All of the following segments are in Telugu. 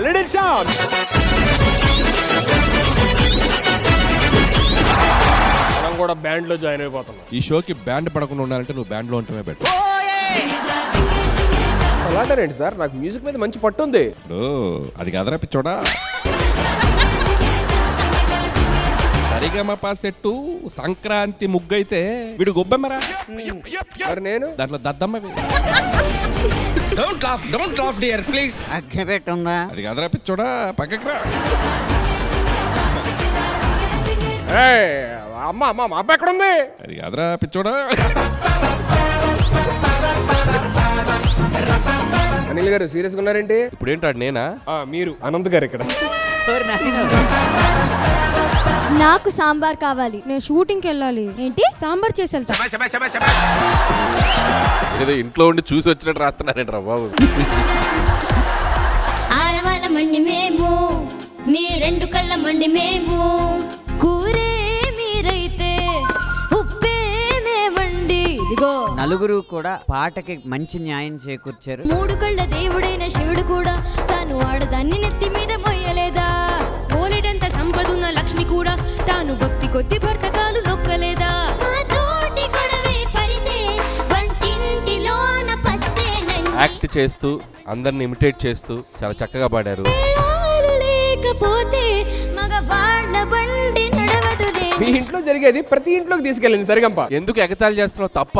Little champ. మనం కూడా బ్యాండ్ లో జాయిన్ అయిపోతున్నాం. ఈ షోకి బ్యాండ్ పడకుండా ఉండాలంటే నువ్వు బ్యాండ్ లో ఉంటమే బెటర్. అలాంటారేంటి సార్, నాకు మ్యూజిక్ మీద మంచి పట్టు ఉంది. అది కదరా పిచ్చోడా. సరిగమప సెట్టు సంక్రాంతి ముగ్గైతే వీడు గొబ్బెమ్మరా. మరి నేను దాంట్లో దద్దమ్మవి. Don't laugh dear please. అగ్గబెట్టుందా? అది కదరా పిచ్చోడా, పక్కకి రా. అమ్మ అమ్మ మా అబ్బాయి ఎక్కడ ఉంది? అది కదరా పిచ్చోడా. అనిల్ గారు సీరియస్ గా ఉన్నారేంటి? ఇప్పుడు ఏంటాడు నేనా? మీరు అనంత్ గారు ఇక్కడ. నాకు సాంబార్ కావాలి. నేను షూటింగ్కి వెళ్ళాలి. ఏంటి సాంబార్ చేసి వెళ్తా? ఏదో ఇంట్లో ఉండి చూసి వచ్చినట్టు రాస్తున్నారేంట్రా బాబు. ఆడవాళ్ళ మండి మేము, మీ రెండు కళ్ళ మండి మేము, కూరే మీరైతే ఉప్పే మేమండి. ఇదిగో నలుగురు కూడా పాటకి మంచి న్యాయం చేకూర్చారు. మూడు కళ్ళ దేవుడైన శివుడు కూడా తాను ఆడదాన్ని నెత్తి మీద మొయ్యలేదా? బోలెడంత సంపదున్న లక్ష్మి కూడా తాను భక్తి కొద్ది భర్తకాలు నొక్కలేదా? యాక్ట్ చేస్తూ అందరిని ఇమిటేట్ చేస్తూ చాలా చక్కగా పాడారు. లేకపోతే మగవాళ్ళ బండి నడవదు. మీ ఇంట్లో జరిగేది ప్రతి ఇంట్లోకి తీసుకెళ్ళండి సరిగంప. ఎందుకు ఎగతాళి చేస్తున్నావు తప్ప?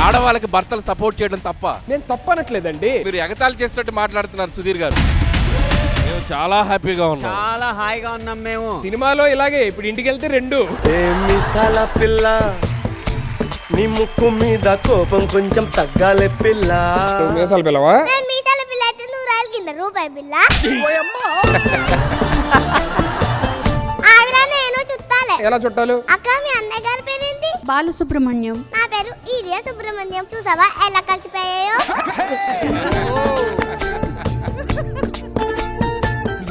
ఆడవాళ్ళకి భర్తలు సపోర్ట్ చేయడం తప్ప? నేను తప్పనట్లేదండి, మీరు ఎగతాళి చేసినట్టు మాట్లాడుతున్నారు సుధీర్ గారు. మేము చాలా హ్యాపీగా ఉన్నాం. చాలా హాయిగా ఉన్నాం మేము. సినిమాలో ఇలాగే, ఇప్పుడు ఇంటికి వెళ్తే రెండు. మిసాల పిల్ల నీ ముక్కు మీద కోపం కొంచెం తగ్గాలే పిల్ల. మీసాల పిల్లవా? మీసాల పిల్ల అయితే నూరాయల కింద రూపాయి పిల్ల. ఆవిడ నేను చుట్టాలే. ఎలా చుట్టాలు? అక్క మీ అన్నయ్య గారి పేరేంటి? బాలసుబ్రహ్మణ్యం. నా పేరు ఈరియా సుబ్రహ్మణ్యం. చూసావా ఎలా కలిసిపోయాయో?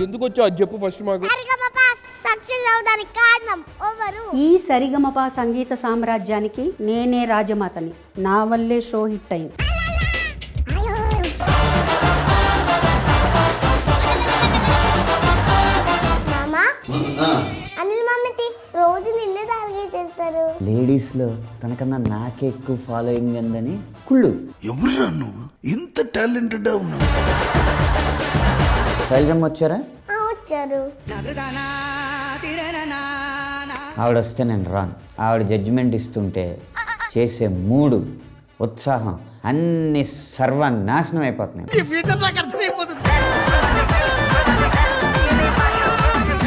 ఎందుకు వచ్చావు అది చెప్పు ఫస్ట్ మాకు. సక్సెస్ అవడానికి కారణం ఎవరు? ఈ సరిగమప సంగీత సామ్రాజ్యానికి నేనే రాజమాతని. నా వల్లే షో హిట్ అయింది. మామా, అనిల్ మమ్మీ రోజు నిన్నే టార్గెట్ చేస్తారు. లేడీస్ లో తనకన్నా నాకే ఎక్కువ ఫాలోయింగ్ ఉందని కుళ్ళు. ఎవరురా నువ్వు ఇంత టాలెంటెడ్ ఉన్నావు? శైలజమ్మ వచ్చారా? వచ్చారు. ఆవిడ వస్తే నేను రాను. ఆవిడ జడ్జిమెంట్ ఇస్తుంటే చేసే మూడు ఉత్సాహం అన్ని సర్వనాశనం అయిపోతున్నాయి.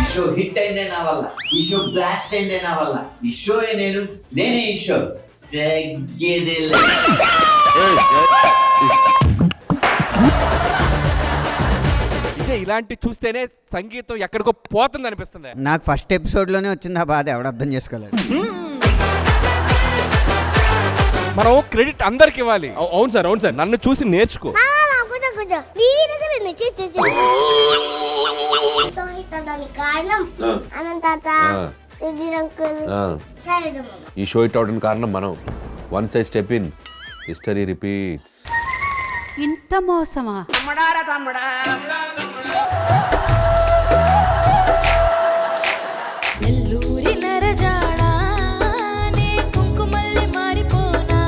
ఈ షో హిట్ అయిందే నా వల్ల, ఈ షో బ్లాస్ట్ అయిందే నా వల్ల, ఈ షో నేనే ఈ షో ఇలాంటి చూస్తేనే సంగీతం ఎక్కడికో పోతుంది అనిపిస్తుంది. నాకు ఫస్ట్ ఎపిసోడ్ లోనే వచ్చింది ఆ బాధ, ఎవడు అర్థం చేసుకోలేదు. మనం క్రెడిట్ అందరికి ఇవ్వాలి. అవును సార్, అవును సార్. నన్ను చూసి నేర్చుకో. కారణం అనంత తాత, సుధీర్ అంకుల్, శైలజమ్మ. ఈ షో ఇట్ అవడానికి కారణం మనం. Once I step in history repeats. ఇంత మోసమా? నెల్లూరి నరజాడా నే కుంకుమల్లి మారిపోనా,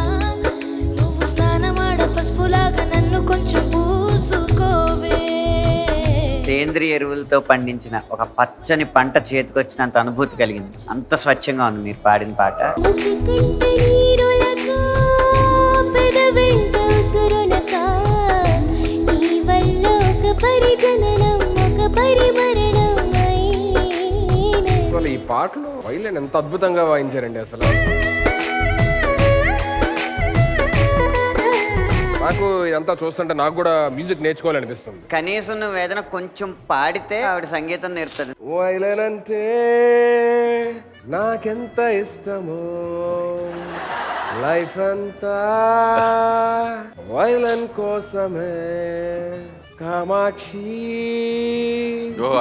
నువ్వు స్నానమాడ పసుపులాగా నన్ను కొంచెం పూసుకోవే. సేంద్రియ ఎరువులతో పండించిన ఒక పచ్చని పంట చేతికొచ్చినంత అనుభూతి కలిగింది. అంత స్వచ్ఛంగా ఉంది మీరు పాడిన పాట. అసలు ఈ పాటలో వైలెన్ ఎంత అద్భుతంగా వాయించారండి. అసలు నాకు ఇదంతా చూస్తుంటే నాకు కూడా మ్యూజిక్ నేర్చుకోవాలనిపిస్తుంది. కనీసం నువ్వు ఏదైనా కొంచెం పాడితే ఆవిడ సంగీతం నేర్పుతుంది. వైలెన్ అంటే నాకెంత ఇష్టమో, లైఫ్ అంతా వైలెన్ కోసమే. కామాక్షి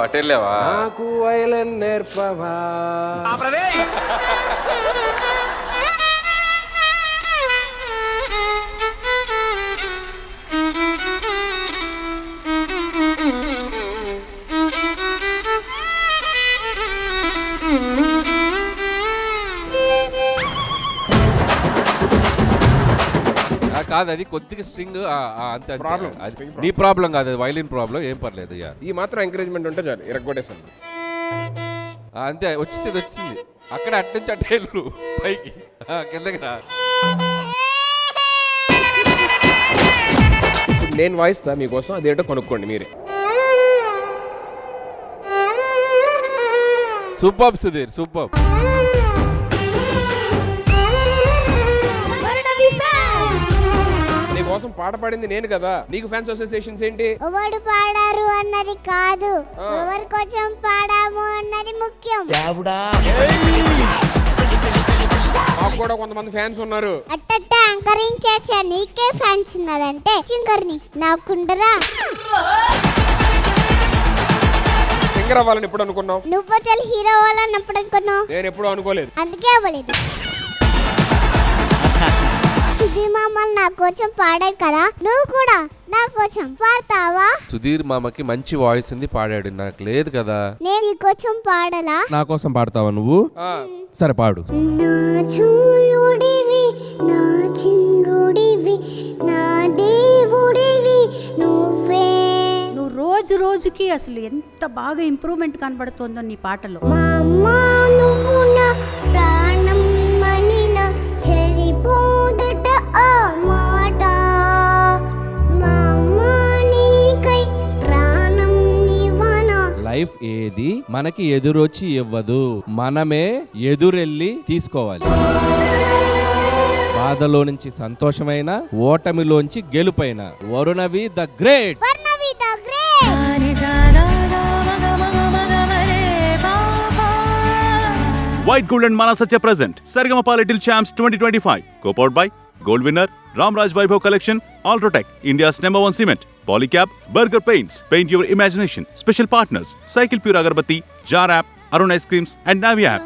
అటెళ్ళావా? నాకు వైలెన్ నేర్పవా? కాదు అది కొద్దిగా స్ట్రింగ్ అంతే Problem. అది నీ ప్రాబ్లం కాదు, అది వైలిన్ ప్రాబ్లం, ఏం పర్లేదు. యా ఈ మాత్రం ఎంకరేజ్మెంట్ ఉంటే చాలు, ఇరగొట్టేసాను. అంతే, వచ్చింది అక్కడ అట్నుంచి అట్టేళ్ళు పైకి కిందకి రా. నేను వాయిస్తా మీకోసం, అదేంటో కొనుక్కోండి మీరే. Super Sudheer, super. నీకోసం పాట పాడింది నేను కదా, నీకు ఫ్యాన్స్ అసోసియేషన్స్ ఏంటి? ఎవరు పాడారు అన్నది కాదు, ఎవరి కోసం పాడాము అన్నది ముఖ్యం. మాకు కూడా కొంతమంది ఫ్యాన్స్ ఉన్నారు. అట్టట్ట యాంకరింగ్ చేసా నీకే ఫ్యాన్స్ ఉన్నారంటే సింగర్ని నాకుండరా. సింగర్ అవ్వాలని ఎప్పుడు అనుకున్నావు? నువ్వు అసలు హీరో అవ్వాలని ఎప్పుడు అనుకున్నావు? నేను ఎప్పుడు అనుకోలేదు. అందుకే అవ్వలేదు. సుధీర్ మామలు నా కోసం పాడారు కదా, నువ్వు కూడా నా కోసం పాడతావా? సుధీర్ మామకి మంచి వాయిస్ ఉంది, పాడాడు, నాకు లేదు కదా. నేను నీ కోసం పాడలా? నా కోసం పాడతావా నువ్వు? సరే పాడు. నా చూయుడివి, నా చింగుడివి, నా దేవుడివి నువ్వే. నువ్వు రోజుకి అసలు ఎంత బాగా ఇంప్రూవ్మెంట్ కనబడుతుందో నీ పాటలో. మా అమ్మ నువ్వు నా ప్రాణం అని నా చెరిపోదట ఆ మాట. మా అమ్మ నీకై ప్రాణం నివనా. లైఫ్ ఏది మనకి ఎదురొచ్చి ఇవ్వదు, మనమే ఎదురెళ్ళి తీసుకోవాలి. బాధలో నుంచి సంతోషమైన, ఓటమిలోంచి గెలుపైన. వరుణవి ద గ్రేట్. వర్ణవి the great. White Gold and Mana Satya present Saregama Little Champs 2025. Co-powered by Gold winner Ramraj Vaibhav Collection, Ultratech, India's #1 cement, Polycab, Burger Paints, paint your imagination. Special partners Cycle Pure Agarbatti, Jar App, Arun Ice Creams and Navi App.